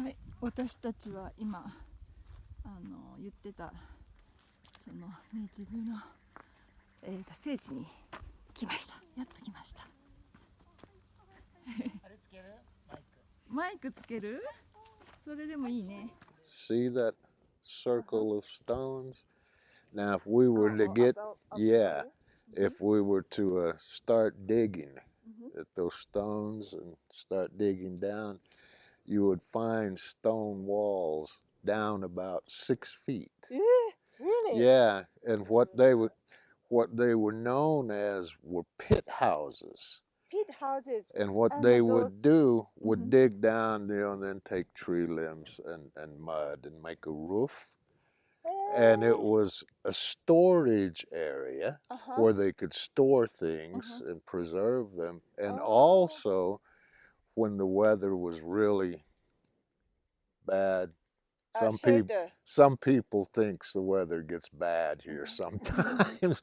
はい、私たちは今言ってたそのネイティブの、聖地に来ました。やっと来ました。あれつける？マイクつける？それでもいいね。See that circle of stones? Now, if we were to get, yeah, if we were to start digging at those stones and start digging down, you would find stone walls down about 6 feet. Really? Yeah, and what they were known as were pit houses. Pit houses. And what they would do would dig down there and then take tree limbs and mud and make a roof. And it was a storage area where they could store things and preserve them. And also, when the weather was really bad, some people thinks the weather gets bad here sometimes.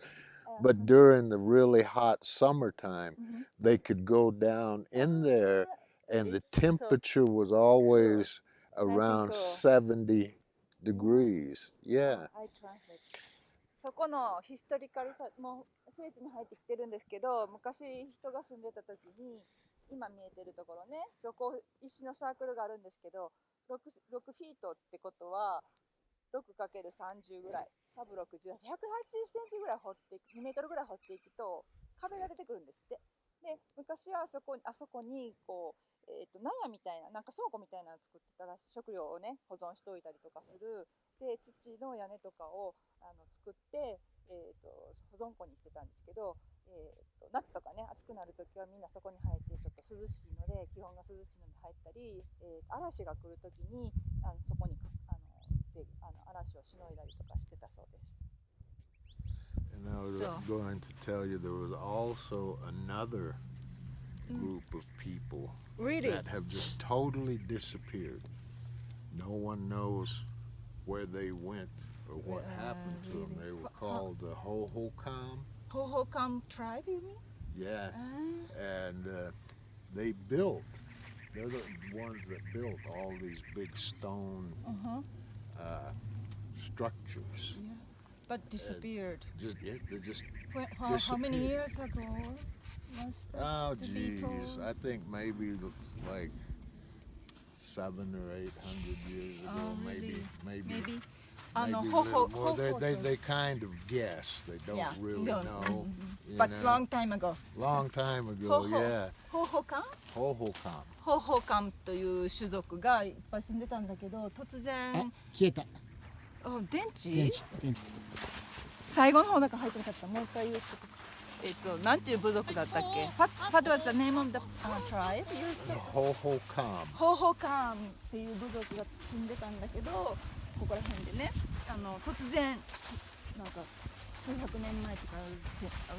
But during the really hot summertime, they could go down in there, and the temperature was always around 70 degrees. Yeah. そこのヒストリカルさ、もう聖地に入ってきてるんですけど、昔人が住んでた時に、今見えてるところね、そこ石のサークルがあるんですけど、6フィートってことは 6×30 ぐらい、サブ6、18、180センチぐらい掘っていく、2メートルぐらい掘っていくと壁が出てくるんですって。で、昔はあそこにこう、納屋みたいな、なんか倉庫みたいなの作ってたらしい、食料をね、保存しておいたりとかする。で、土の屋根とかを作って、保存庫にしてたんですけど、夏とかね、暑くなるときはみんなそこに入ってちょっと涼しいので、気温が涼しいので入ったり、嵐が来るときにそこに嵐をしのいだりとかしてたそうです。And I was going to tell you there was also another group of people that have just totally disappeared. No one knows where they went or what happened to them. They were called the Hohokam. Hohokam tribe, you mean? Yeah. And they're the ones that built all these big stone structures. Yeah. But disappeared. They just how many years ago was that? Oh, geez. I think maybe like 700 or 800 years ago. Really? Maybe they kind of guess. They don't really know. But long time ago. Long time ago, yeah. Hohokam? Hohokam. Hohokam という種族がいっぱい住んでたんだけど、突然消えた。電池最後の方なんか入ってなかった。もう一回言うと、なんていう部族だったっけ？ What was the name of the tribe? Hohokam. Hohokam っていう部族が住んでたんだけど、ここら辺でね、突然なんか数百年前とか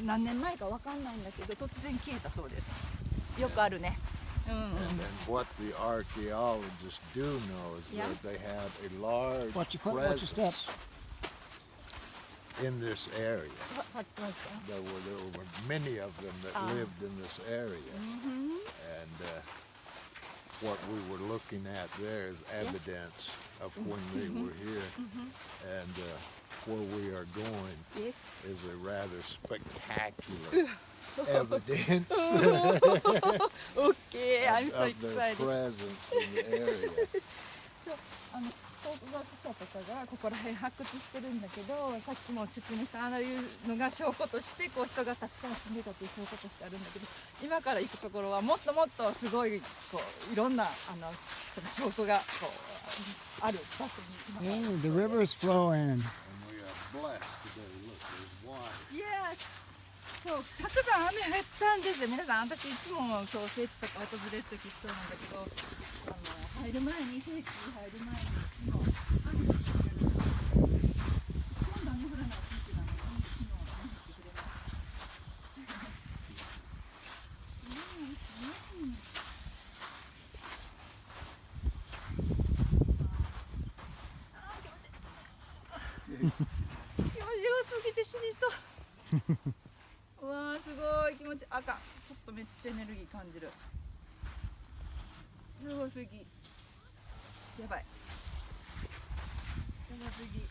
何年前かわかんないんだけど、突然消えたそうです。よくあるね。And what the archaeologists do know is that they had a large presence in this area. There were many of them that lived in this area. And what we were looking at there is evidence of when they were here. And where we are going is a rather spectacular evidence Okay, I'm so of their excited. presence in the area. 考古学者とかがここら辺発掘してるんだけど、さっきも説明したいうのが証拠としてこう人がたくさん住んでたという証拠としてあるんだけど、今から行くところはもっともっとすごいこういろんなその証拠がこうある場所に今から。The river is flowing. And we are blessed today. Look, there's water. Yes. そう昨晩雨降ったんですよ。皆さん、私いつもそう聖地とか訪れるときそうなんだけど、入る前に聖地に入る前にもう雨が降ってくれる。今度雨降らない地域なのに昨日雨降ってくれます。気持ちよすぎて死にそう。うわーすごい気持ちあかん。ちょっとめっちゃエネルギー感じる。すごすぎ。やばい。やばすぎ。ち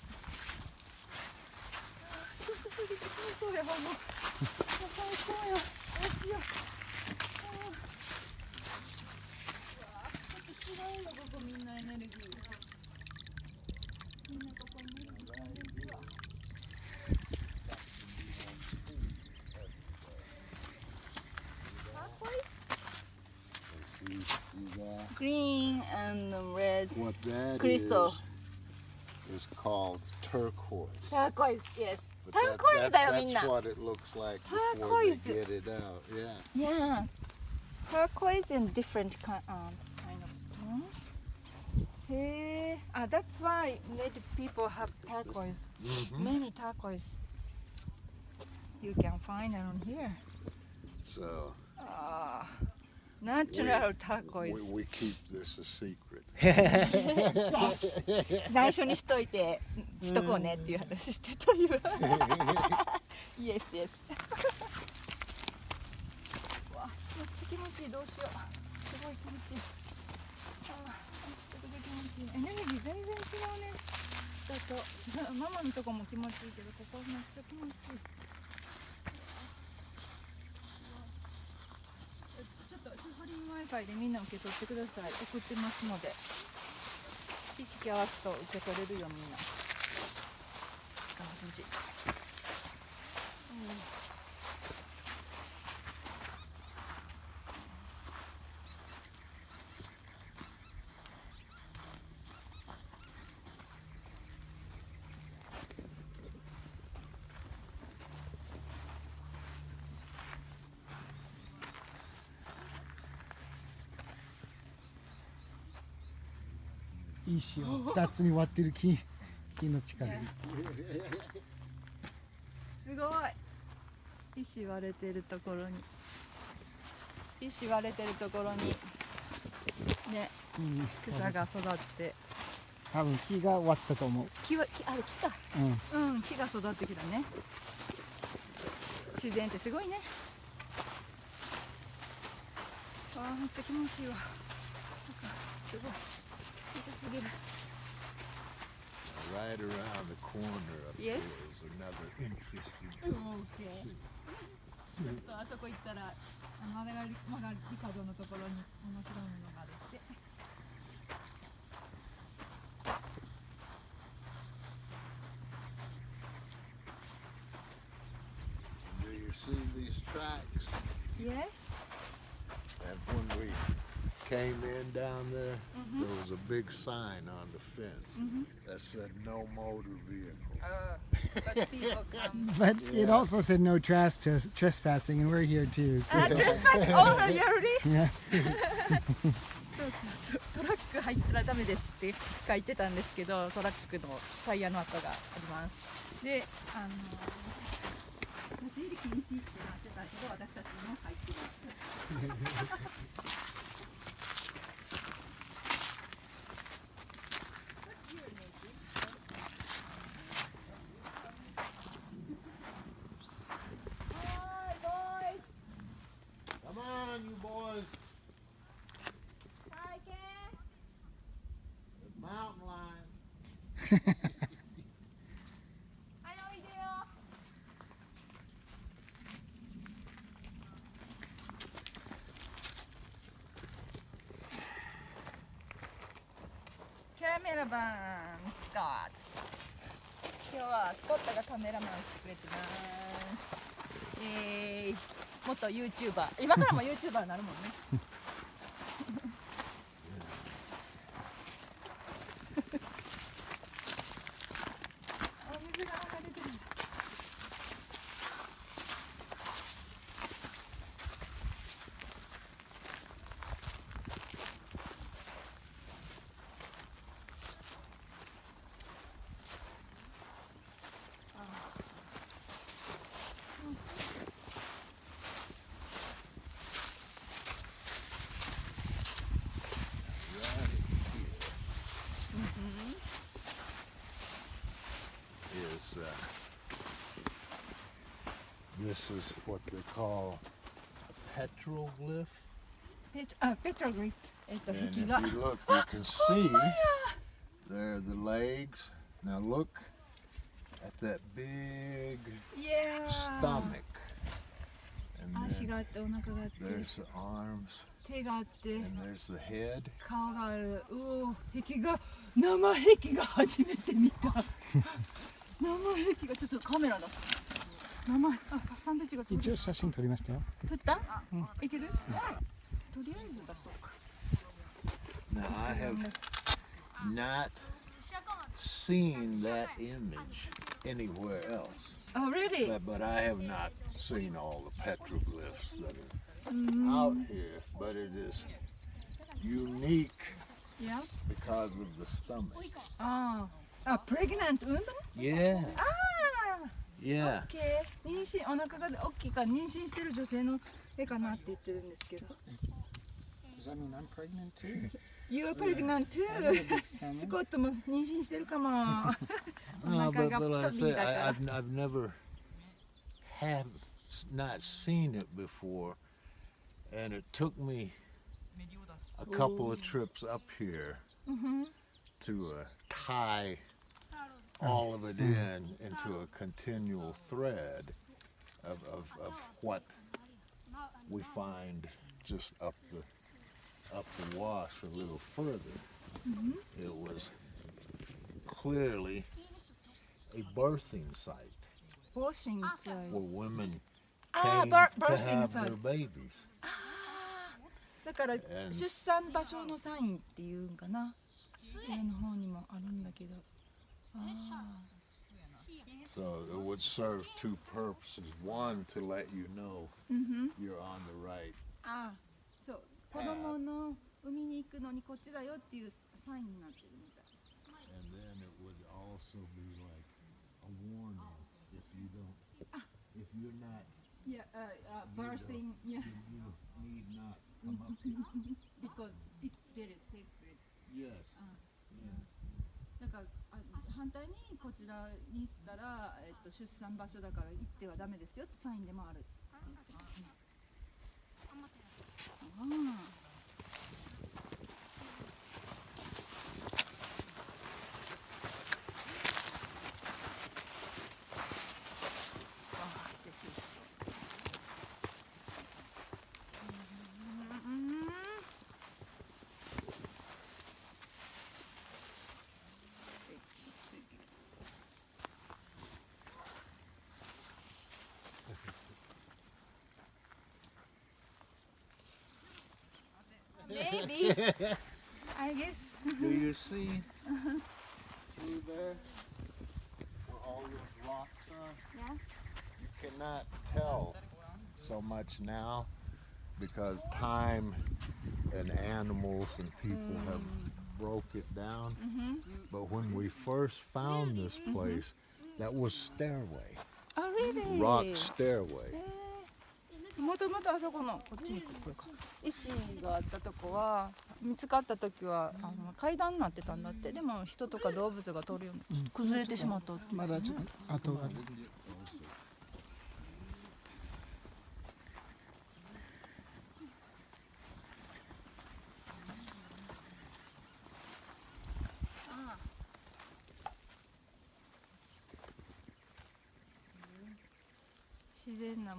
ょっと過ぎてしまいそうや、もう。最高や。どうしよう。ちょっと違うよ、ここみんなエネルギー。みんなここエネルギー感じるわ。Green and red What that crystal. is called turquoise. Turquoise, yes. But Turquoise だよみんな。 that's what it looks like before they Turquoise. get it out. Yeah. Yeah. Turquoise and different kind of stone. Hey, that's why native people have turquoise. Mhm. Many turquoise you can find around here. So Natural turquoise. we keep this a secret. Yes. 内緒にしとこうねっていう話してたよ。Yes, yes. わ、めっちゃ気持ちいい。どうしよう。すごい気持ちいい。めちゃくちゃ気持ちいい。エネルギー全然違うね。下とママのとこも気持ちいいけど、ここめっちゃ気持ちいい。ちょっとシフォリン Wi-Fi でみんな受け取ってください。送ってますので。意識合わすと受け取れるよみんな。気持ちいい。石を2つに割ってる木の近くに。すごい。石割れてるところに。石割れてるところに。ね、草が育って。多分木が割ったと思う。木か。木が育ってきたね。自然ってすごいね。めっちゃ気持ちいいわ。なんかすごい。すぎる。 Right around the corner up Yes. there is another interesting Okay. scene. ちょっとあそこ行ったら曲がり角のところに面白いものがあるって。Do you see these tracks? Yes. And when we came in down there, there was a big sign on the fence that said no motor vehicles. But people come. But it also said no trespassing, and we're here too. So, Trespass? Oh, you already? yeah. そうトラック入ったらダメですって書いてたんですけど、トラックのタイヤの跡があります。で、立ち入り禁止ってなってたけど、私たちも入ってます。Come on, you boys. The mountain lion. おいでよ。カメラマンスコット。今日はスコットがカメラマンしてくれてます。元 YouTuber。今からも YouTuber になるもんね。水が流れてるんだ。This is what they call a petroglyph. Petroglyph. And 壁 if が you look, you can see there are the legs. Now look at that big いやー stomach. And 足 then があってお腹があって there's the arms, 手があって and there's the head. 顔がある。うお壁が生壁が初めて見た。生壁がちょっとカメラ出す。生サンドイッチが一応写真撮りましたよ。撮った？いける？とりあえず出そうか。 Now I have not seen that image anywhere else, Oh, really? but I have not seen all the petroglyphs that are out here. But it is unique Yeah. because of the stomach. pregnant 運動？ Yeah, ああ。 yeah. OK。妊娠お腹が大きいから妊娠してる女性の絵かなって言ってるんですけど。 Does that mean I'm pregnant too? You are pregnant too. スコットも妊娠してるかも。お No, 腹 but, が but ちょ I っと say だから I've never not seen it before, and it took me a couple of trips up here to tie all of it into a continual thread of what we find just up the wash a little further. It was clearly a birthing site Birthing site. where women Ah, came to birthing have site. their babies. だから出産場所のサインっていうんかな。上の方にもあるんだけど。So it would serve two purposes. One, to let you know you're on the right. そう。子供の産みに行くのにこっちだよっていうサインになってるみたい。 And then it would also be like a warning if you don't, if you're not, Yeah, birthing, yeah, you need not come up here. because it's very sacred. Yes. だから反対にこちらに行ったら、出産場所だから行ってはダメですよってサインでもある。This is so Maybe. I guess. Do you see through there where all those rocks are? Yeah. You cannot tell so much now because time and animals and people have broke it down. But when we first found this place, that was stairway, Oh, really? rock stairway. もともとあそこのこっちにこれか石があったとこは見つかった時は階段になってたんだって。でも人とか動物が通るように崩れてしまったって。まだちょっと跡がある。自然な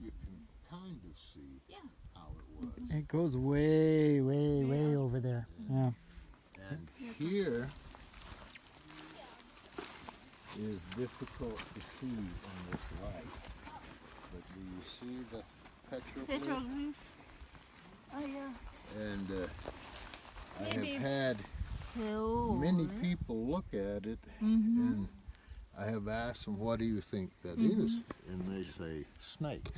You can kind of see Yeah. how it was. It goes way, way, way over there. Yeah. And here is difficult to see in this light. But do you see the petroglyph? Petroglyph. Oh, yeah. And I Maybe- have had many people look at it, and I have asked them, "What do you think that is?" And they say snake.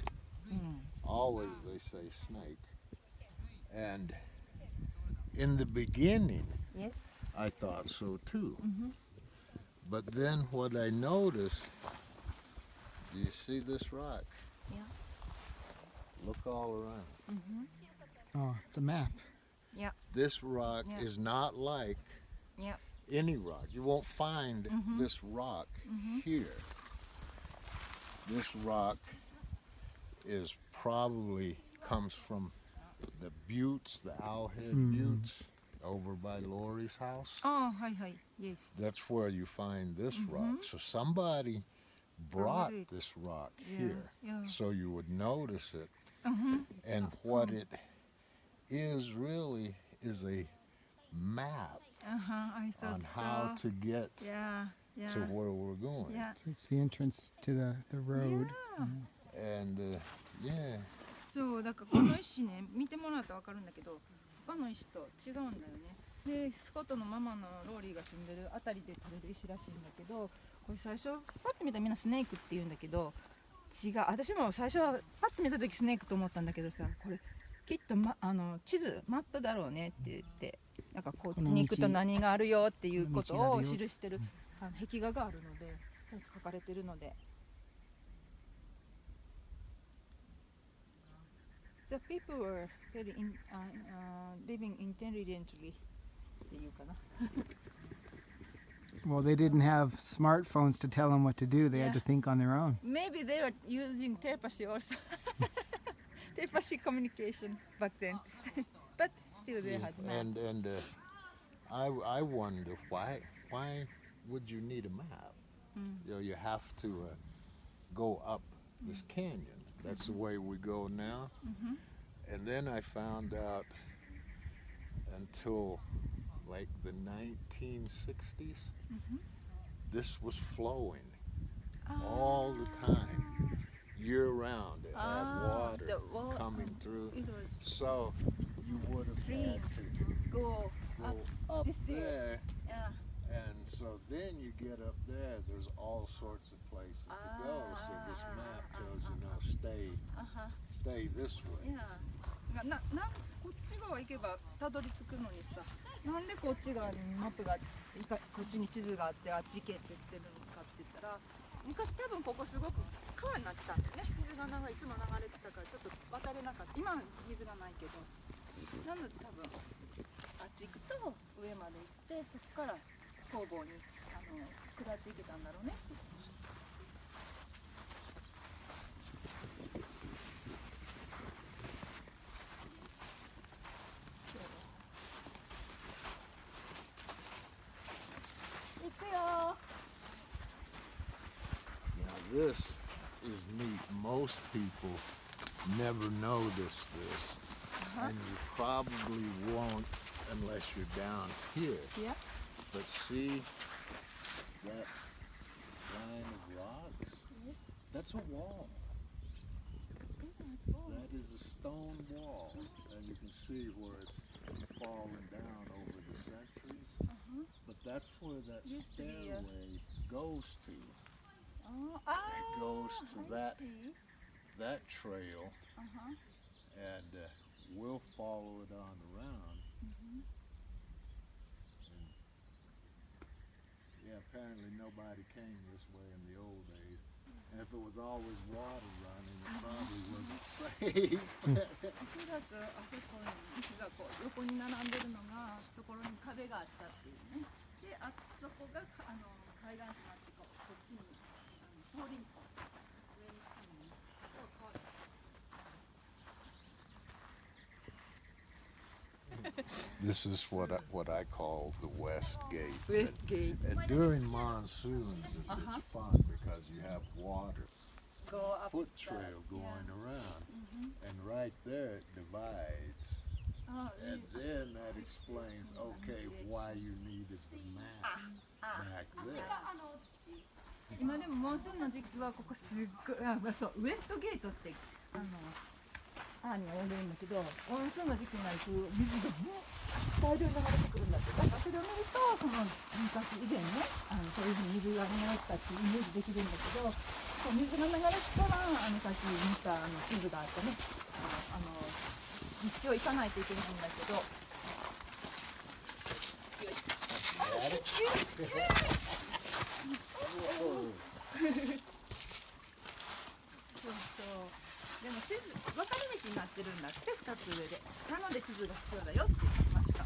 Always they say snake. And in the beginning, Yes. I thought so too. But then what I noticed, do you see this rock? Yeah. Look all around. Oh, it's a map. This rock Yeah. is not like Yeah. any rock. You won't find this rock here. This rock is probably comes from the buttes, the owlhead buttes over by Lori's house. ああ、はいはい。Yes. That's where you find this rock. So somebody brought Brought it. this rock Yeah, here yeah. so you would notice it. And what it is really is a map I thought on so. how to get Yeah, yeah. to where we're going. Yeah. So it's the entrance to the road. Yeah. And yeah, そうだからこの石ね見てもらうと分かるんだけど他の石と違うんだよね。でスコットのママのローリーが住んでるあたりで取れる石らしいんだけど、これ最初パッと見たらみんなスネークって言うんだけど違う。私も最初はパッと見た時スネークと思ったんだけどさ、これきっと、地図マップだろうねって言ってなんかこっちに行くと何があるよっていうことを記してる壁画があるので書かれてるので。The people were very living intelligently っていうかな。Well, they didn't have smartphones to tell them what to do. They had to think on their own. Maybe they were using telepathy also. Telepathy communication back then. But still they had map. and I wonder why would you need a map? You know, you have to go up this canyon. That's the way we go now. And then I found out until like the 1960s, this was flowing all the time, year round. It had water coming through. It was So you would have had to go go up this way. there. Yeah. And so then you get up there, there's all sorts of places to go. So this map tells you now stay this way. Yeah. こっち側行けばたどり着くのにさ、なんでこっち側にマップがこっちに地図があってあっち行けって言ってるのかって言ったら、昔多分ここすごく川になってたんだよね。水がいつも流れてたからちょっと渡れなかった。今は水がないけど、なので多分あっち行くと上まで行ってそこから方々に下っていけたんだろうねって言ってました。Now this is neat. Most people never notice this, and you probably won't unless you're down here. Yeah. But see that line of rocks? Yes. That's a wall. Yeah, That is a stone wall, and you can see where it's fallen down over the centuries. But that's where that Used to be, stairway goes to. It goes to that I see. that trail, and we'll follow it on around. And, yeah, apparently nobody came this way in the old days. And if it was always water running, it probably wasn't safe. おそらくあそこに石がこう横に並んでるのがところに壁があったっていうね。で、あそこが海岸となってこっちに通りに上に来たのにこう This is what I call the West Gate. West Gate. And during monsoons, it's fun because you have water, Go up foot trail going around, and right there it divides. And then that explains, okay, why you needed the map back then. 今でもモンスーンの時期はここすっごいそうウエストゲートってアーニーが呼んでるんだけど、モンスーンの時期になると水が大量に流れてくるんだって。だからそれを見るとその昔以前ねそういうふうに水が流れてたっていうイメージできるんだけど、水が流れてたらさっき見た地図があってね一応行かないといけないんだけど。よし。そうそうでも地図分かれ道になってるんだって2つ上でなので地図が必要だよって言ってました。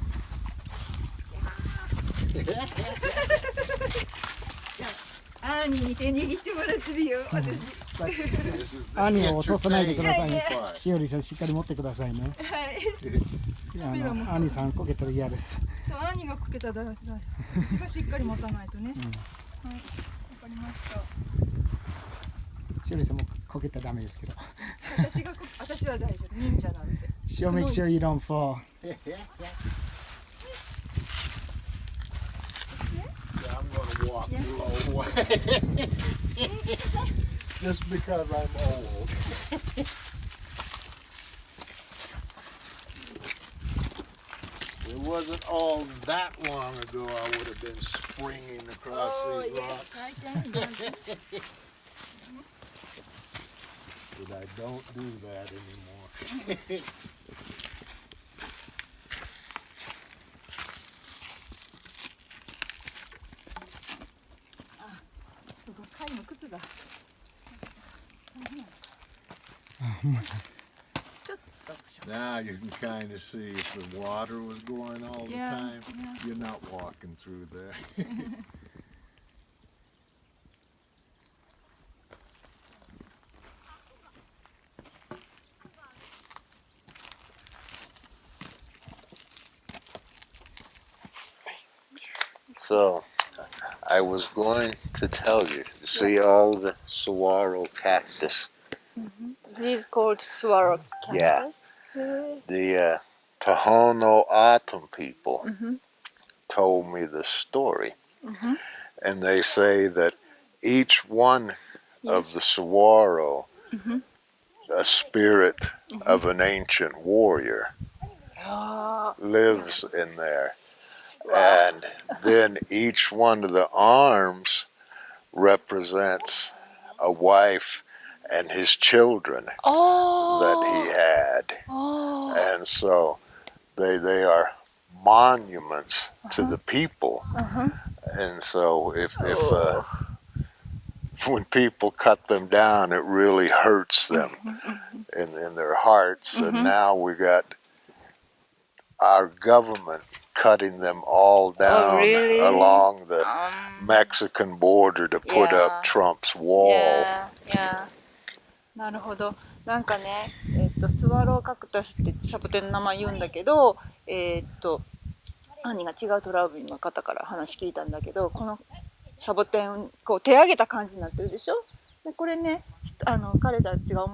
アーニーに手握ってもらってるよ私。さい。 This is the 兄を落とさないでくださいね。 entertaining part. しおりさんしっかり持ってくださいね。はい。兄さんこけたら嫌です。そう、兄がこけたら私がしっかり持たないとね。はい、わかりました。しおりさんもこけたらダメですけど。私は大丈夫。忍者なんで。She'll make sure you don't fall. Yeah, I'm gonna walk the low way. Just because I'm old. It wasn't all that long ago I would have been springing across these rocks. But I don't do that anymore. そうか、貝の靴だ。ちょっとストップしよう。 Now you can kind of see if the water was going all the Yeah, time. yeah. You're not walking through there. So, I was going to tell you, see all the saguaro cactus. These called swallow cactus. Yeah. The Tohono O'odham people told me the story. And they say that each one of the saguaro, a spirit of an ancient warrior, lives in there. And then each one of the arms represents a wife and his children that he had. And so they are monuments to the people. And so if when people cut them down, it really hurts them in their hearts. And now we got our government cutting them all down along the Mexican border to put up Trump's wall. Yeah. なるほど。なんかね、スワローカクタスってサボテンの名前言うんだけど、兄が違うトラブルの方から話聞いたんだけど、このサボテンこう手上げた感じになってるでしょ。でこれね、彼たちが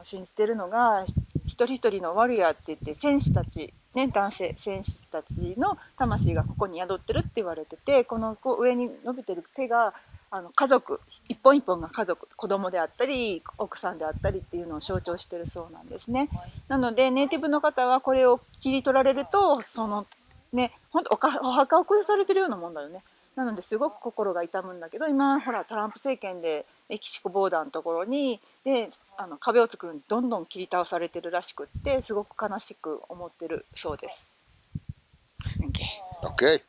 信じてるのが、一人一人のワリアーって言って戦士たち、ね、男性戦士たちの魂がここに宿ってるって言われてて、この上に伸びてる手が家族一本一本が家族、子供であったり奥さんであったりっていうのを象徴してるそうなんですね。なのでネイティブの方はこれを切り取られると、そのね、本当お墓を崩されてるようなもんだよね。なのですごく心が痛むんだけど、今ほらトランプ政権でメキシコボーダーのところに壁を作るのにどんどん切り倒されてるらしくって、すごく悲しく思ってるそうです。Okay.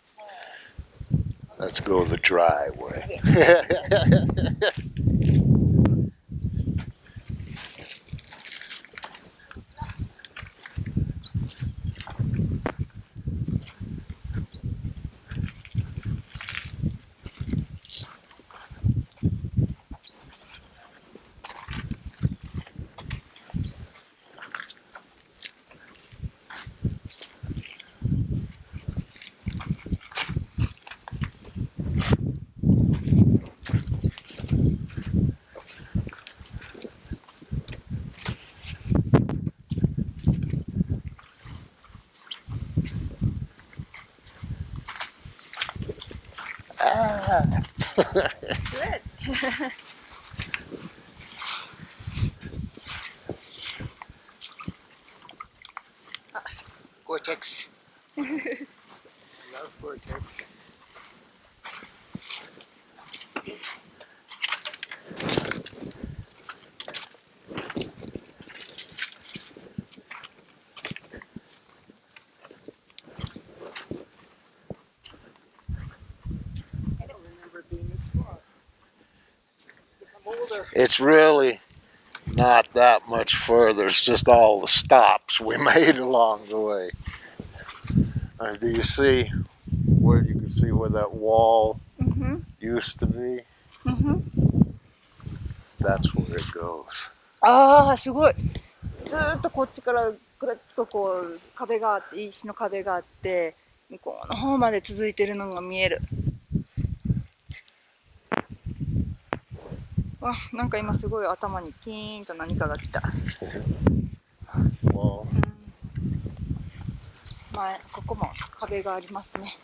Let's go the dry way. Vortex. Love vortex. I don't remember being this far. Because I'm older. It's really not that much further. It's just all the stops we made along the way. Do you see where you can see where that wall used to be? That's where it goes. ああ、すごい。ずーっとこっちからぐるっとこう壁があって、石の壁があって、向こうの方まで続いてるのが見える。わ、なんか今すごい頭にキーンと何かが来た。Well, 前、ここも壁がありますね。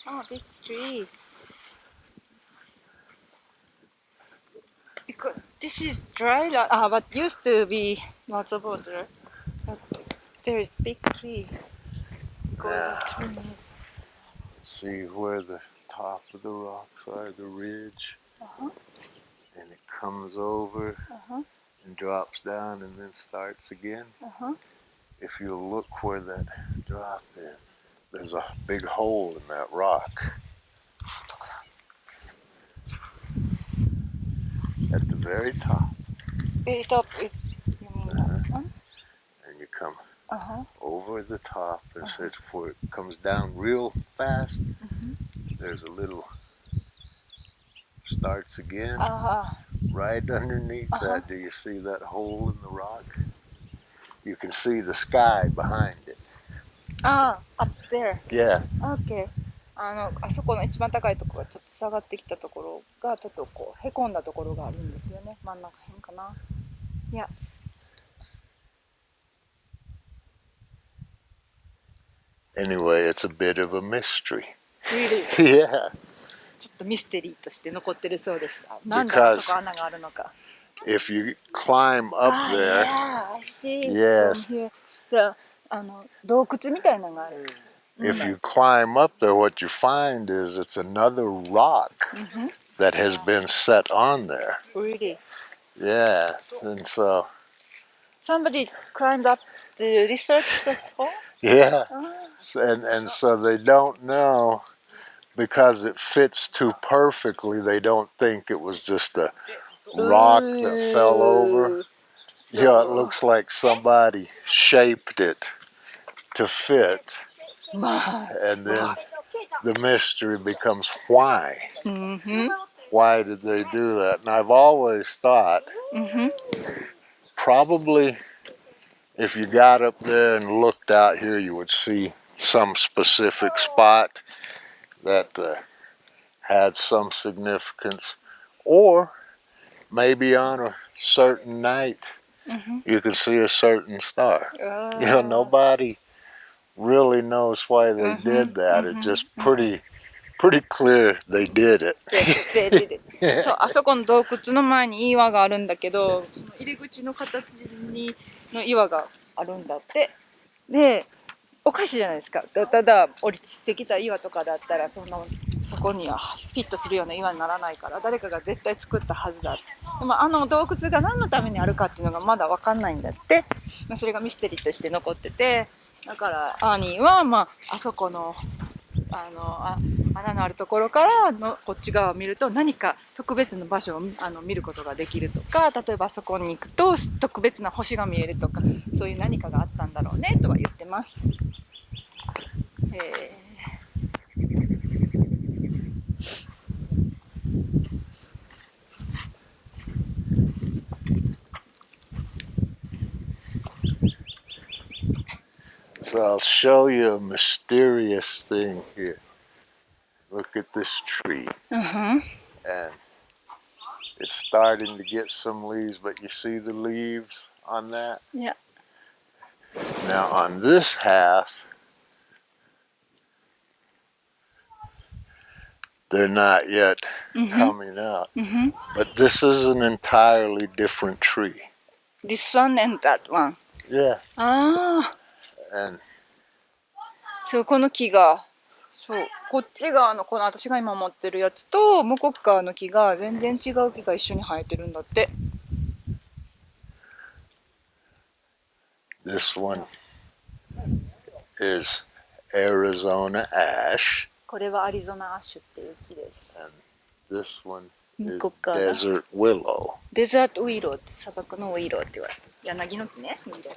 あ、big tree. Because this is dry land. But used to be lots of water. But there is big tree. Because of trees. see where the top of the rocks are, the ridge, and it comes over and drops down and then starts again. If you look where that drop is, there's a big hole in that rock. At the very top. Very top is, you mean that one? And you come over the top, and so it's before it comes down real fast. There's a little starts again. Right underneath that, do you see that hole in the rock? You can see the sky behind it. Up there. Yeah. Okay. あそこの一番高いところがちょっと下がってきたところがちょっとこうへこんだところがあるんですよね。真ん中辺かな。Yes. Anyway, it's a bit of a mystery. Really? Yeah. ちょっとミステリーとして残ってるそうです。なんであそこ穴があるのか。If you climb up there, yeah, I see. yes. From here. 洞窟みたいなのがある。If you climb up there, what you find is it's another rock that has been set on there. Really? Yeah, and so. Somebody climbed up to research the hole? Yeah, and so they don't know because it fits too perfectly. They don't think it was just a rock that fell over. Yeah, it looks like somebody shaped it to fit. And then the mystery becomes why. Why did they do that? And I've always thought probably if you got up there and looked out here, you would see some specific spot that had some significance. Or maybe on a certain night, you could see a certain star. You know, nobody really knows why they did that. It's just pretty clear they did it. They did it. そう、あそこの洞窟の前に岩があるんだけど、その入り口の形の岩があるんだって。で、おかしいじゃないですか。ただ降りてきた岩とかだったらそこにはフィットするような岩にならないから、誰かが絶対作ったはずだ。でも洞窟が何のためにあるかっていうのがまだ分かんないんだって。それがミステリーとして残ってて、だからアーニーはあそこの穴のあるところからのこっち側を見ると何か特別な場所を見ることができるとか、例えばあそこに行くと特別な星が見えるとか、そういう何かがあったんだろうねとは言ってます。So I'll show you a mysterious thing here. Look at this tree. And it's starting to get some leaves, but you see the leaves on that? Yeah. Now on this half, they're not yet coming out. But this is an entirely different tree. This one and that one. Yeah. ああ。And そう、この木が、そう、こっち側のこの私が今持ってるやつと向こう側の木が全然違う木が一緒に生えてるんだって。this one is Arizona ash. これはアリゾナアッシュっていう木です。And this one 向 is こう側。desert willow. デザートウイローって砂漠のウイローって言われる。柳の木ね。ウイロー。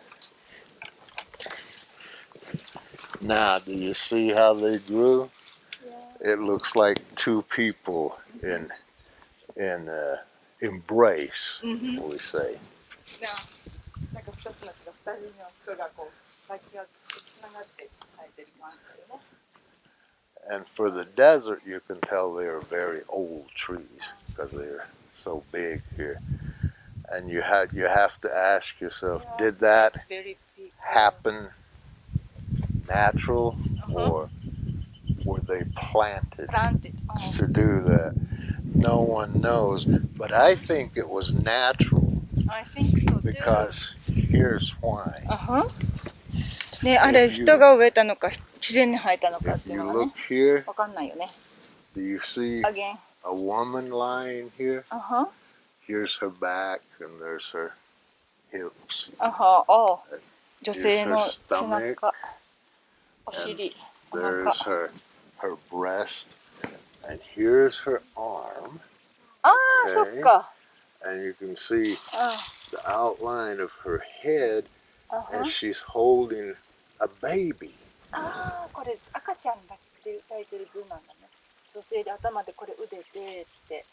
Now, do you see how they grew? it looks like two people in embrace, we say. なんか2つの木が2人の人がこう先がつながって生えてる感じだよね。And for the desert, you can tell they are very old trees because they're so big here. And you have to ask yourself, did that happen natural or were they planted to do that? No one knows, but I think it was natural. I think so too. Because here's why. ね、あれ人が植えたのか自然に生えたのかっていうの If you がね look here, わかんないよね。 do you see Again. a woman lying here? Here's her back and there's her hips. 女性の背中、お尻、お There's 腹。her breast, and here's her arm. そっか。 And you can see the outline of her head as she's holding a baby. これ赤ちゃんだって抱いてる図なんだね。女性で頭でこれ腕でって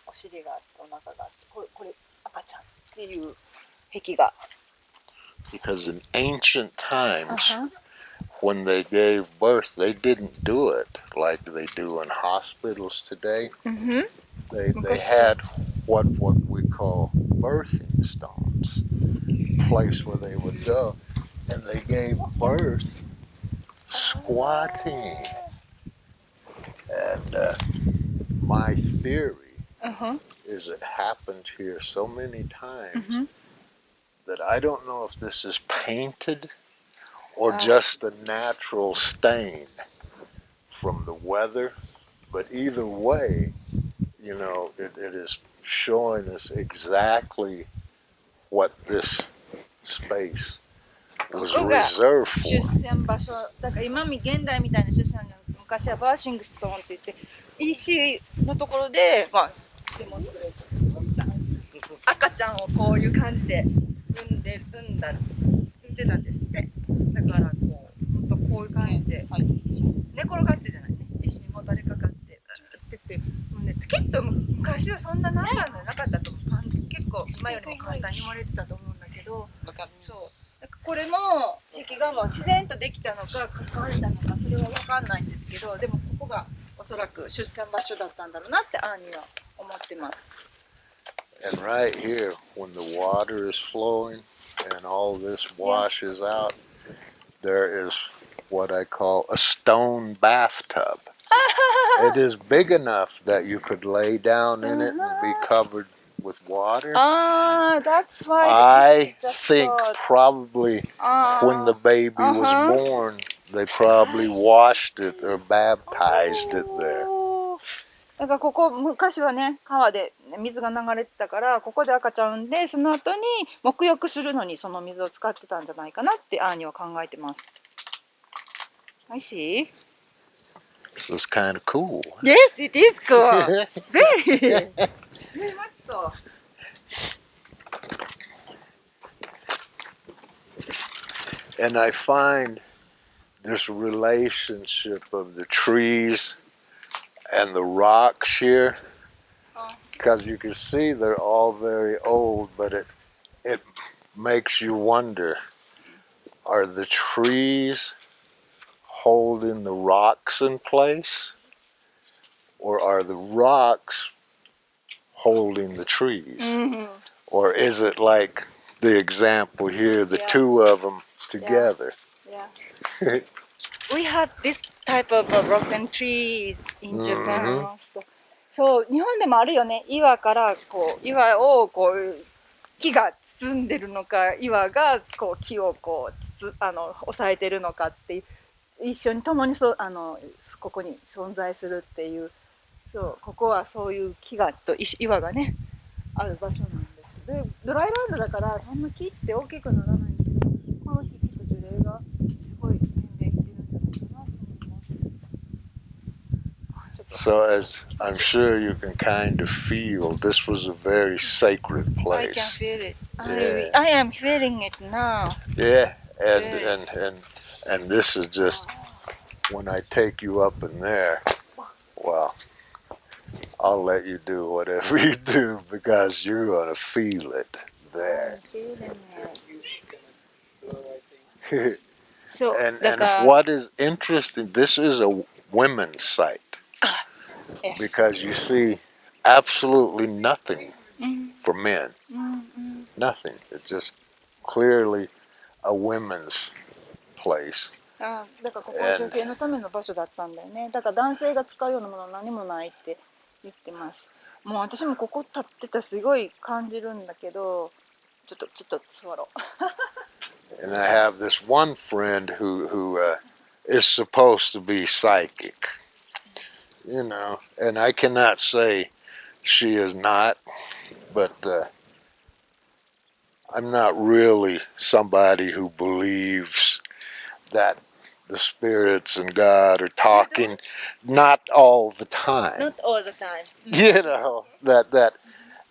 お尻があってお腹があってこれ赤ちゃんっていう壁が。Because in ancient times, when they gave birth, they didn't do it like they do in hospitals today. They had what we call birthing stones, a place where they would go, and they gave birth squatting. And my theory is it happened here so many times that I don't know if this is painted or just a natural stain from the weather, but either way, you know, it is showing us exactly what this space was reserved for. 出産場所だから今現代みたいな出産じゃなくて昔はバーシングストーンって言って EC のところで、デモンストレーション赤ちゃんをこういう感じで産んでたんですって。だからこう本当こういう感じで、寝転がってじゃないね、石にもたれかかってって結構昔はそんな難関じゃなかったと思う。結構今よりも簡単に生まれてたと思うんだけど、そうだからこれも壁がもう自然とできたのか関われたのかそれは分かんないんですけど、でもここがおそらく出産場所だったんだろうなってアーニーは思ってます。And right here, when the water is flowing and all this washes out, there is what I call a stone bathtub. It is big enough that you could lay down in it and be covered with water. That's why. I think probably when the baby was born, they probably washed it or baptized it there. だからここ昔はね川で水が流れてたからここで赤ちゃん産んでその後に沐浴するのにその水を使ってたんじゃないかなってアーニーは考えてます。I see. This was kind of cool. Yes, it is cool. Very much so. And I find this relationship of the trees and the rocks here, because you can see they're all very old, but it makes you wonder, are the trees holding the rocks in place, or are the rocks holding the trees? Or is it like the example here, the two of them together? Yeah. We have this type of broken trees in Japan also. そう、日本でもあるよね。岩からこう岩をこう木が包んでるのか、岩がこう木をこう押さえてるのかって一緒に共にここに存在するっていう。そう、ここはそういう木がと岩がねある場所なんです。で、ドライランドだからそんな木って大きくならないんですけど、この木と樹齢がすごい年齢いってるんじゃないかなと思います。So as I'm sure you can kind of feel, this was a very sacred place. I can feel it. I am feeling it now. Yeah, and this is just when I take you up in there, well, I'll let you do whatever you do because you're going to feel it there. So, And what is interesting, this is a women's site yes. because you see absolutely nothing for men. Nothing. It's just clearly a women's place. だからここは女性のための場所だったんだよね。だから男性が使うようなものは何もないって言ってます。もう私もここ立ってたらすごい感じるんだけど、ちょっと座ろう。And I have this one friend who is supposed to be psychic, you know, and I cannot say she is not, but I'm not really somebody who believes that the spirits and God are talking, not all the time. Not all the time. You know, that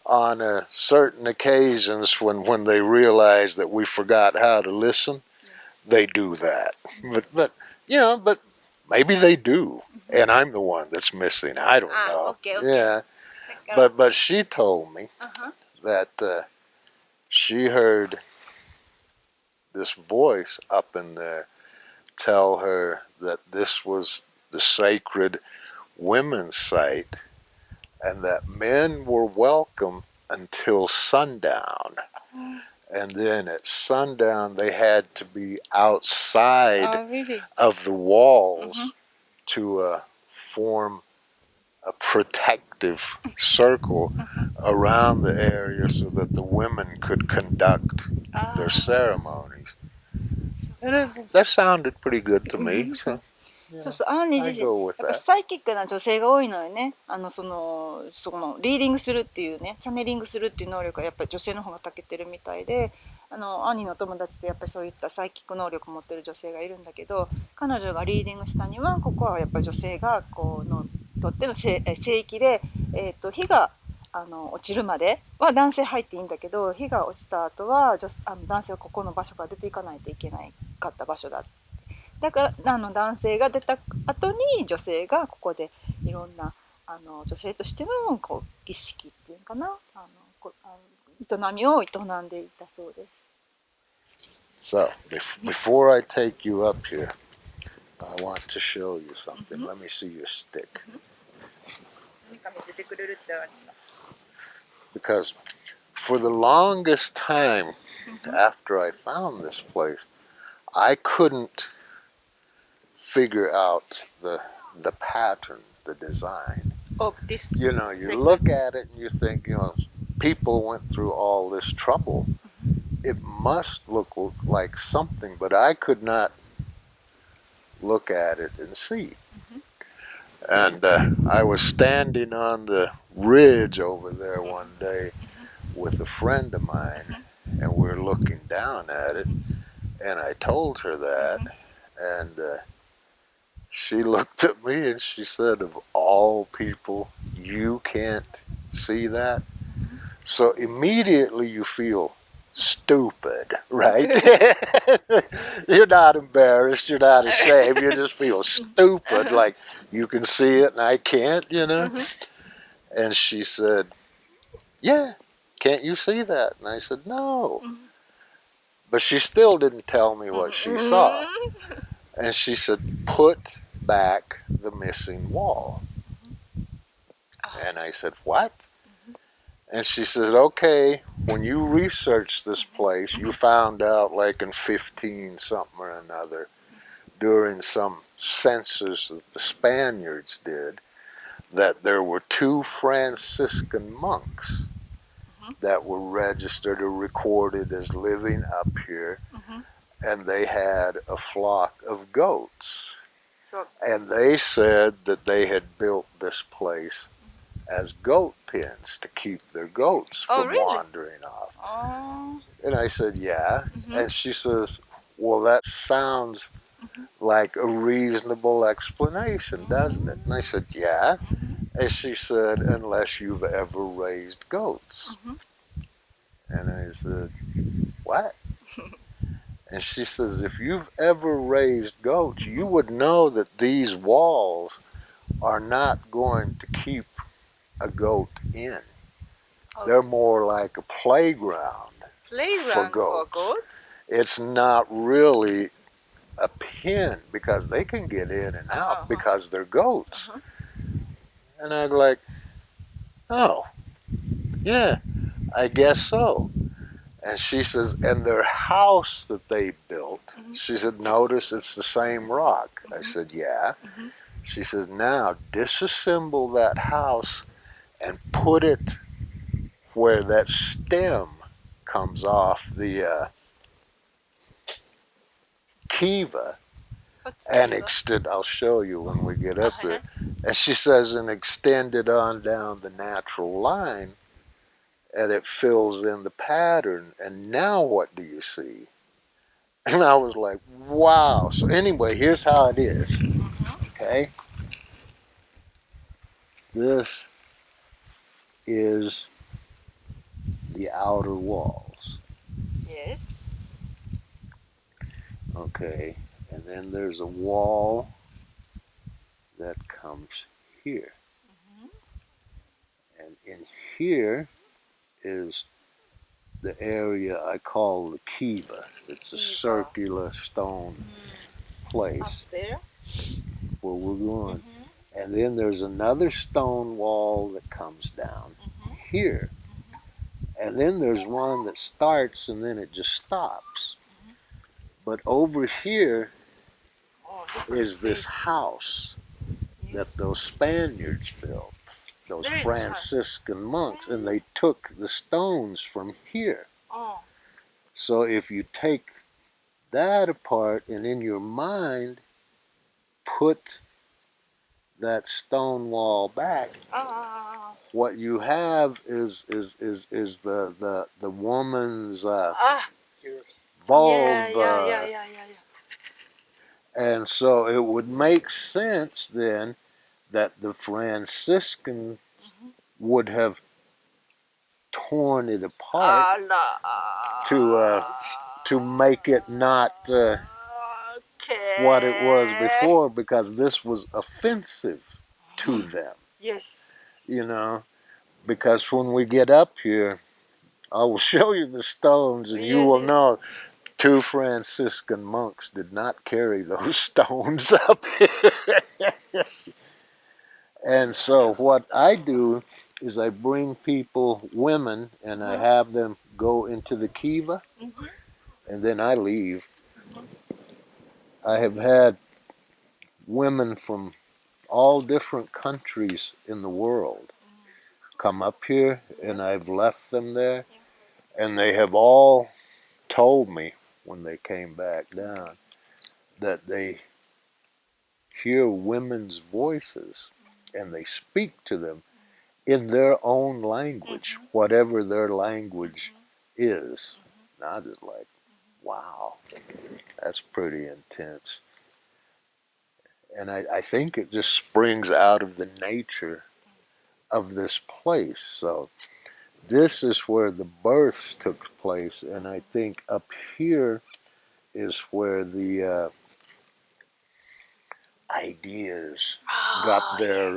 on certain occasions when they realize that we forgot how to listen, Yes. they do that. But you know, but maybe they do, and I'm the one that's missing. I don't know. Okay. Yeah, but she told me that she heard this voice up in there tell her that this was the sacred women's site and that men were welcome until sundown. And then at sundown, they had to be outside of the walls to form a protective circle around the area so that the women could conduct their ceremonies. That sounded pretty good to me. So, そうそう、アーニー自身、やっぱサイキックな女性が多いのよね。そのリーディングするっていうね、チャネリングするっていう能力がやっぱり女性の方が長けてるみたいで、アーニーの友達でやっぱりそういったサイキック能力を持ってる女性がいるんだけど、彼女がリーディングしたには、ここはやっぱり女性がこうのとっての聖域で、火が落ちるまでは男性入っていいんだけど、火が落ちた後は男性はここの場所から出ていかないといけないかった場所だ。だから男性が出た後に女性がここでいろんな女性としてのこう儀式っていうかな営みを営んでいたそうです。So before I take you up here, I want to show you something. Let me see your stick. 何か見せてくれるってあります。Because for the longest time after I found this place, I couldn't figure out the pattern, the design. Of this, you know, you look at it and you think, you know, people went through all this trouble. It must look like something, but I could not look at it and see. And I was standing on the ridge over there one day with a friend of mine, and we were looking down at it, and I told her that, and she looked at me and she said, of all people, you can't see that? So immediately you feel stupid, right? You're not embarrassed, you're not ashamed, you just feel stupid, like you can see it and I can't, you know? And she said, yeah, can't you see that? And I said, no. But she still didn't tell me what she saw. And she said, put back the missing wall. And I said, what? And she said, okay, when you researched this place, you found out like in 15 something or another, during some census that the Spaniards did, that there were 2 Franciscan monks that were registered or recorded as living up here, and they had a flock of goats. And they said that they had built this place as goat pens to keep their goats from wandering off. And I said, yeah. And she says, well, that sounds like a reasonable explanation, doesn't it? And I said, yeah. And she said, unless you've ever raised goats. And I said, what? And she says, if you've ever raised goats, you would know that these walls are not going to keep a goat in. They're more like a playground for goats. It's not really a pen because they can get in and out because they're goats. And I'm like, oh, yeah, I guess so. And she says, and their house that they built, she said, notice it's the same rock. I said, yeah. She says, now disassemble that house and put it where that stem comes off the kiva and extend. I'll show you when we get up there. And she says, and extend it on down the natural line, and it fills in the pattern. And now what do you see? And I was like, wow. So anyway, here's how it is. Okay. This is the outer walls. Yes. Okay. And then there's a wall that comes here. And in here is the area I call the kiva. It's a circular stone place Up there? where we're going. And then there's another stone wall that comes down here. And then there's one that starts and then it just stops. But over here is this house that those Spaniards built, those Franciscan monks, and they took the stones from here. So if you take that apart and in your mind put that stone wall back, what you have is the woman's vulva. And so it would make sense then that the Franciscans would have torn it apart to make it not what it was before, because this was offensive to them. Yes. You know, because when we get up here, I will show you the stones and you will know 2 Franciscan monks did not carry those stones up here. And so what I do is I bring people, women, and I have them go into the kiva, and then I leave. I have had women from all different countries in the world come up here, and I've left them there, and they have all told me when they came back down that they hear women's voices and they speak to them in their own language, whatever their language is. And I just like, wow, that's pretty intense. And I think it just springs out of the nature of this place. So this is where the birth took place, and I think up here is where the ideas got their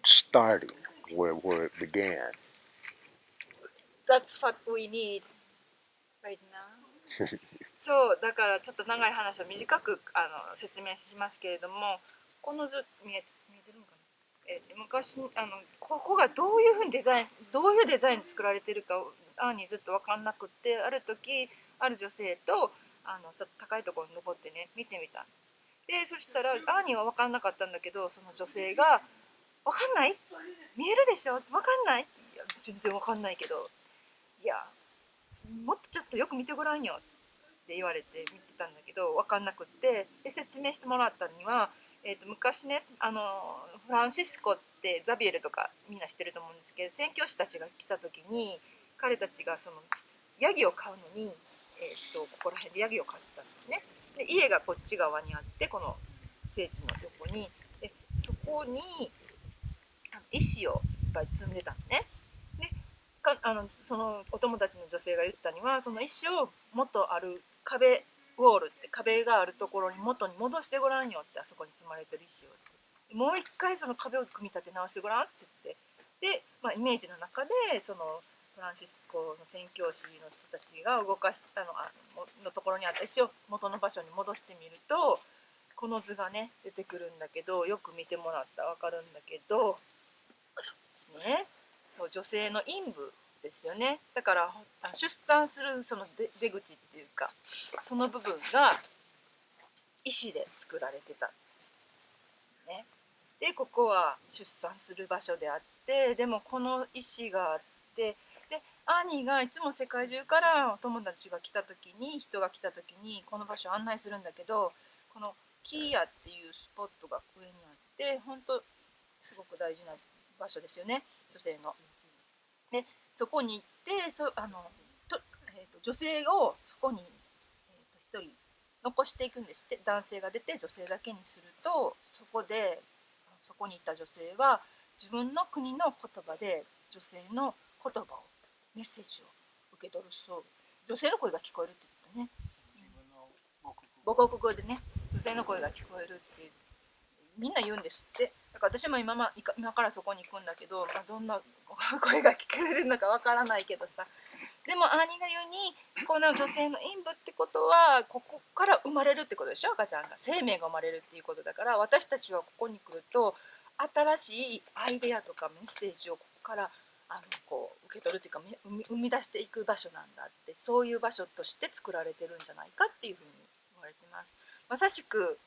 starting, where it began. That's what we need right now. そうだからちょっと長い話を短く説明しますけれども、この見えてるのかな、昔ここがどういうデザインで作られてるかアーニーずっと分かんなくって、ある時ある女性とちょっと高いところに登ってね見てみた。でそしたらアーニーは分かんなかったんだけど、その女性が「分かんない？見えるでしょ？分かんない？」いや全然分かんないけど、いやもっとちょっとよく見てごらんよって言われて見てたんだけど分かんなくって、で説明してもらったには、昔ねフランシスコってザビエルとかみんな知ってると思うんですけど、宣教師たちが来た時に彼たちがそのヤギを飼うのに、ここら辺でヤギを飼ったんですね。で家がこっち側にあって、この聖地の横に、でそこに石をいっぱい積んでたんですね。でそのお友達の女性が言ったには、その石を元ある壁ウォールって壁があるところに元に戻してごらんよって、あそこに積まれてる石をって、もう一回その壁を組み立て直してごらんって言って、で、イメージの中でそのフランシスコの宣教師の人たちが動かしたのところにあった石を元の場所に戻してみると、この図がね出てくるんだけど、よく見てもらったら分かるんだけどね、そう女性の陰部ですよね。だから出産するその出口っていうか、その部分が石で作られてた、ね、でここは出産する場所であって、でもこの石があって、でアーニーがいつも世界中からお友達が来た時に、人が来た時にこの場所を案内するんだけど、このキーヤっていうスポットが上にあって、本当すごく大事な場所ですよね、女性の。でそこに行って女性をそこに、1人残していくんですって。男性が出て女性だけにすると、そこにいた女性は自分の国の言葉で女性の言葉を、メッセージを受け取るそう。女性の声が聞こえるって言ったね。母国語でね、女性の声が聞こえるってみんな言うんですって。だから私も今からそこに行くんだけど、どんな声が聞こえるのかわからないけどさ、でもアーニーが言うに、この女性の陰部ってことはここから生まれるってことでしょ。赤ちゃんが、生命が生まれるっていうことだから、私たちはここに来ると新しいアイデアとかメッセージをここからこう受け取るっていうか、生み出していく場所なんだって、そういう場所として作られてるんじゃないかっていうふうに言われてます。まさしく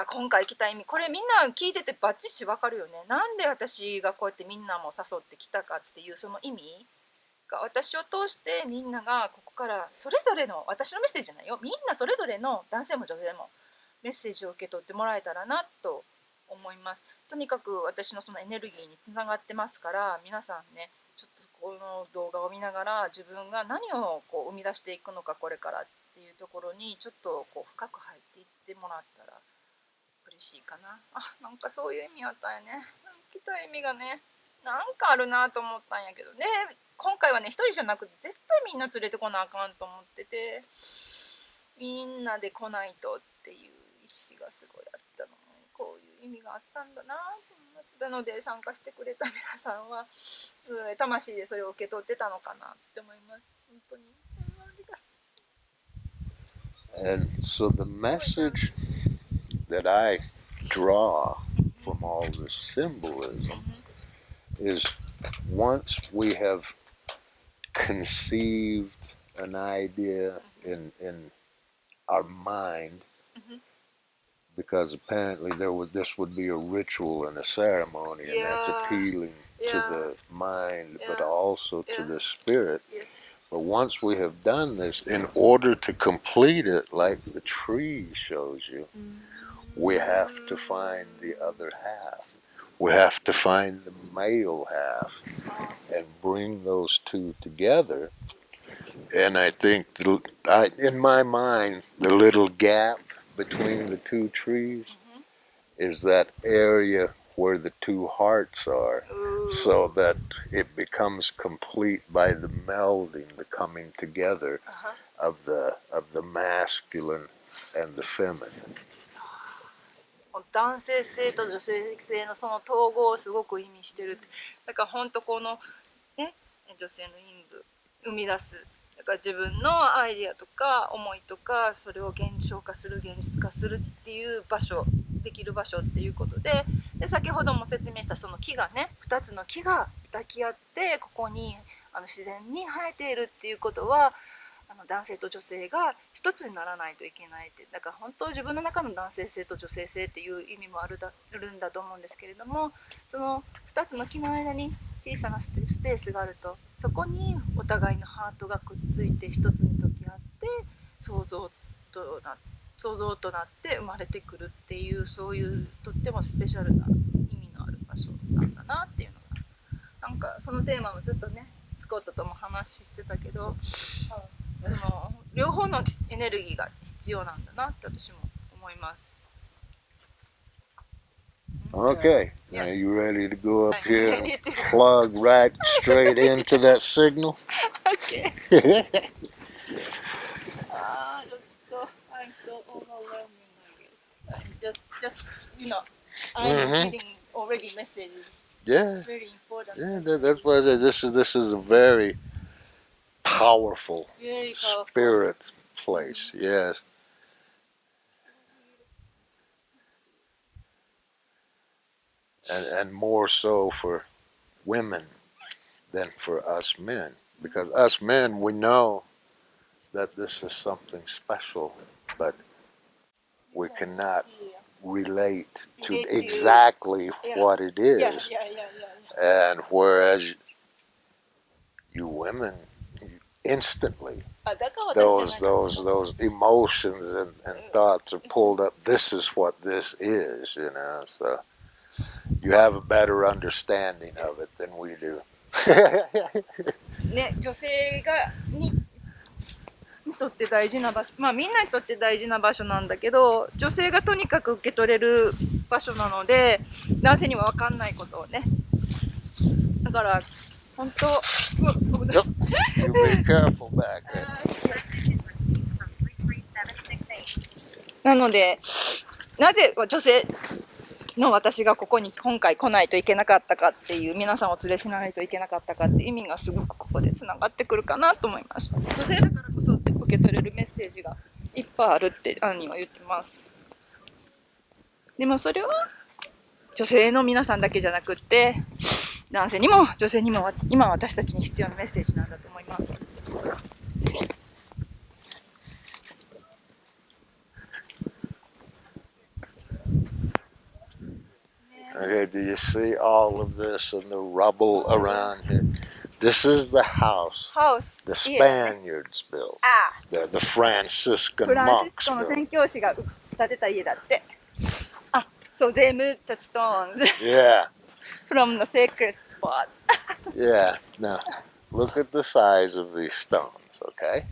今回来た意味、これみんな聞いててバッチシ分かるよね。なんで私がこうやってみんなも誘ってきたかっていうその意味が、私を通してみんながここからそれぞれの、私のメッセージじゃないよ、みんなそれぞれの男性も女性もメッセージを受け取ってもらえたらなと思います。とにかく私のそのエネルギーにつながってますから、皆さんね、ちょっとこの動画を見ながら自分が何をこう生み出していくのか、これからっていうところにちょっとこう深く入っていってもらったら嬉しいかな。なんかそういう意味あったよね。来た意味がね、なんかあるなと思ったんやけどね。今回はね、一人じゃなくて絶対みんな連れてこなあかんと思ってて、みんなで来ないとっていう意識がすごいあったの。こういう意味があったんだなと思います。なので参加してくれた皆さんは魂でそれを受け取ってたのかなって思います。本当に。And so the message that I draw from all this symbolism is, once we have conceived an idea in our mind, because apparently this would be a ritual and a ceremony, and that's appealing to the mind, but also to the spirit. But once we have done this, in order to complete it, like the tree shows you, we have to find the other half. We have to find the male half and bring those two together. And I think, in my mind, the little gap between the two trees is that area where the two hearts are, so that it becomes complete by the melding, the coming together of the masculine and the feminine. 男性性と女性性のその統合をすごく意味してる。だから本当このね、女性の陰部生み出す、だから自分のアイディアとか思いとか、それを現象化する、現実化するっていう場所、できる場所っていうことで、先ほども説明したその木がね、2つの木が抱き合ってここに自然に生えているっていうことは、男性と女性が一つにならないといけないって。だから本当自分の中の男性性と女性性っていう意味もあるんだと思うんですけれども、その2つの木の間に小さなスペースがあると、そこにお互いのハートがくっついて一つに溶け合って創造となって生まれてくるっていう、そういうとってもスペシャルな意味のある場所なんだなっていうのが、なんかそのテーマもずっとねスコットとも話してたけど、その両方のエネルギーが必要なんだなって私も思います。Okay, now you ready to go up here and plug right straight into that signal? Okay. ちょっと so overwhelming, I guess. Just I'm getting already messages. Yeah, It's very important. yeah. Messages. That's why this is a very powerful Very powerful. spirit place. Yes. And more so for women than for us men, because us men, we know that this is something special, but we cannot relate to exactly what it is. And whereas you women, instantly those emotions and thoughts are pulled up. This is what this is, so you have a better understanding of it than we do. ね、女性にとって大事な場所、まあみんなにとって大事な場所なんだけど、女性がとにかく受け取れる場所なので、男性には分かんないことをね。だから本当、Yep. You be careful back there. なので、なぜ女性の私がここに今回来ないといけなかったかっていう、皆さんをお連れしないといけなかったかっていう意味がすごくここでつながってくるかなと思います。女性だからこそ受け取れるメッセージがいっぱいあるってアンニーは言ってます。でもそれは女性の皆さんだけじゃなくって、男性にも女性にも今私たちに必要なメッセージなんだと思います。Okay, do you see all of this and the rubble around here? This is the house the Spaniards built. The Franciscan フランシ monks スコの built. 宣教師が建てた家だって。あ、そう、they moved the stones Yeah, from the sacred spots. yeah. Now, look at the size of these stones, okay?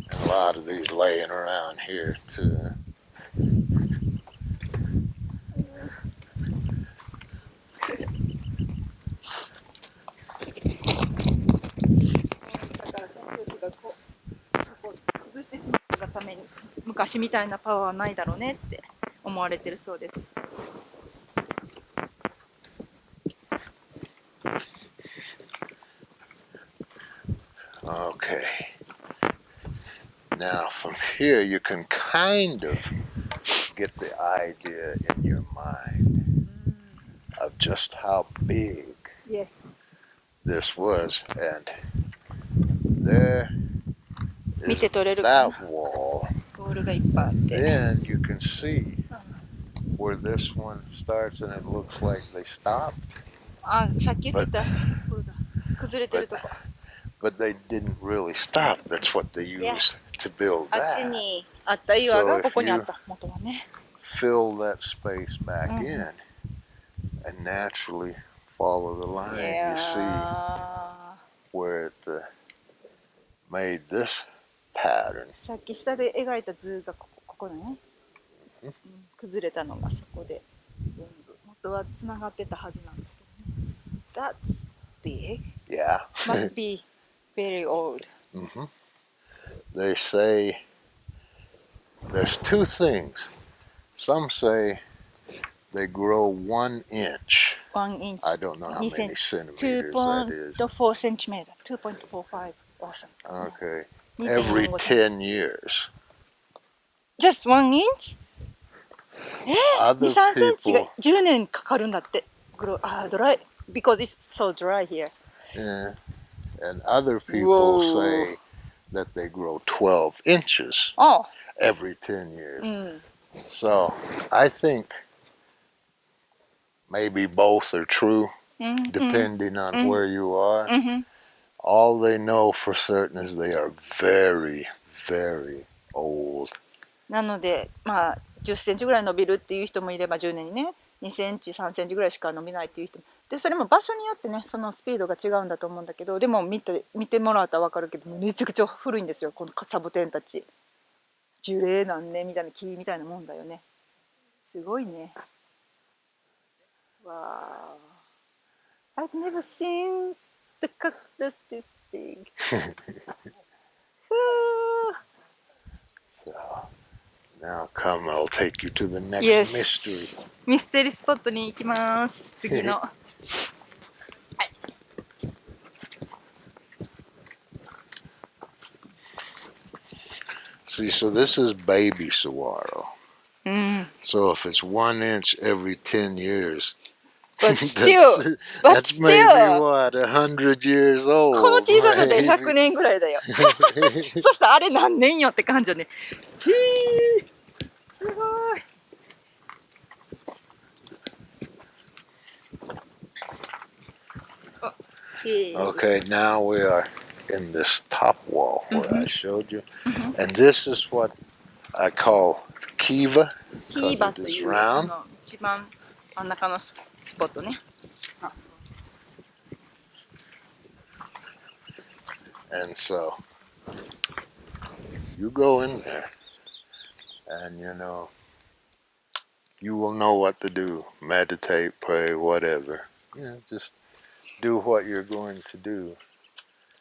And a lot of these laying around here, too. That ために昔みたいなパワーはないだろうねって思われてるそうです。Okay. Now, from here, you can kind of get the idea in your mind of just how big this was. And there is that wall. Then you can see where this one starts and it looks like they stopped. あ、さっき言ってた。崩れてるとこ。But they didn't really stop. That's what they used to build あっ that. ちにあった岩がここにあった。元はね。Fill that space back in and naturally follow the line. You see where it made this pattern. さっき下で描いた図がここだね。崩れたのがそこで全部元はつながってたはずなんだけどね。That's big. Yeah. Must be very old. They say there's two things. Some say they grow 1 inch. 1 inch. I don't know how many centimeters that is. 2.4 centimeter. 2.45 or something. Okay. Every 10 years. Just 1 inch? 2、3センチが10年かかるんだって。dry. Because it's so dry here. Yeah. And other people say that they grow 12 inches every 10 years. So I think maybe both are true, depending on where you are. All they know for certain is they are very, very old. なので、まあ、10センチぐらい伸びるっていう人もいれば10年にね、2センチ、3センチぐらいしか伸びないっていう人も。で、それも場所によってね、そのスピードが違うんだと思うんだけど、でも見てもらったら分かるけど、めちゃくちゃ古いんですよ、このサボテンたち。樹齢何年みたいな木みたいなもんだよね。すごいね。わー。I've never seen the cactus this big. So now come, I'll take you to the next Yes. mystery. ミステリースポットに行きます。次の。See, so this is baby saguaro. うん。 So if it's 1 inch every 10 years, But still, but that's maybe still. what, 100 years old. この小ささで maybe. 100年ぐらいだよ。そしたらあれ何年よって感じよね。へー、すごい。Okay, now we are in this top wall where I showed you. And this is what I call kiva キ because ーバ it と is いう round. 一番真ん中のスポットね。 And so you go in there and you will know what to do. Meditate, pray, whatever. Just do what you're going to do.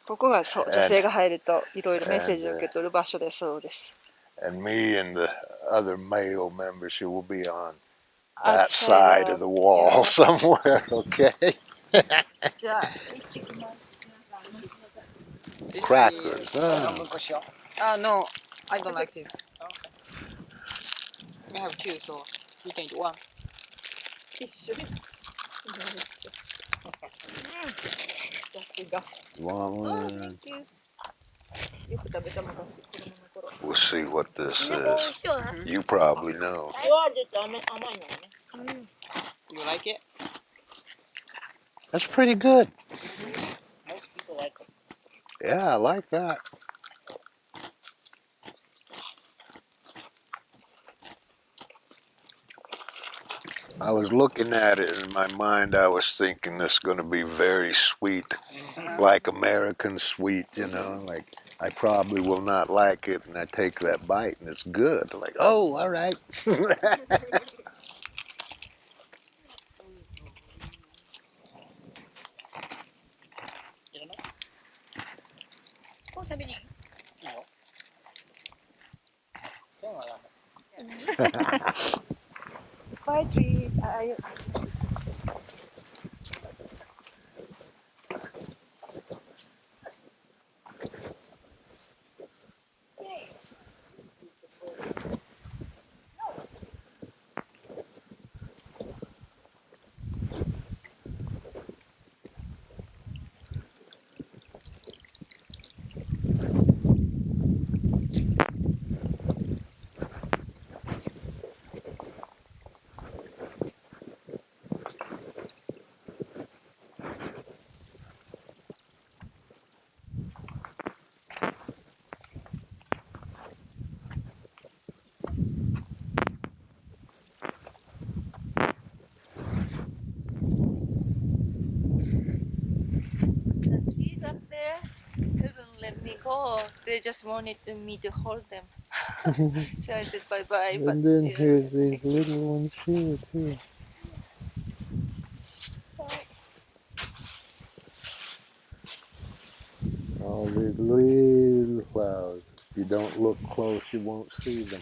ここがそう女性が入るといろいろメッセージを受け取る場所でそうです。 And me and the other male members who will be on that side of the wall somewhere, okay? じゃあ行ってきます。 Crackers. No, I don't like it. We have two, so you can eat one. ティッシュ。さすが。 Want one? Thank you. よく食べた昔子供の頃。 We'll see what this is. You probably know. はちょっと甘いのね。 You like it? That's pretty good. Most people like it. Yeah, I like that. I was looking at it in my mind. I was thinking this is going to be very sweet, like American sweet, like I probably will not like it. And I take that bite and it's good. Like, oh, all right. これ食べにいいよ。今日はダメ。 Bye trees. Up there couldn't let me go. They just wanted me to hold them. So I said bye bye. But And then here's these little ones here too. All these little flowers. If you don't look close, you won't see them.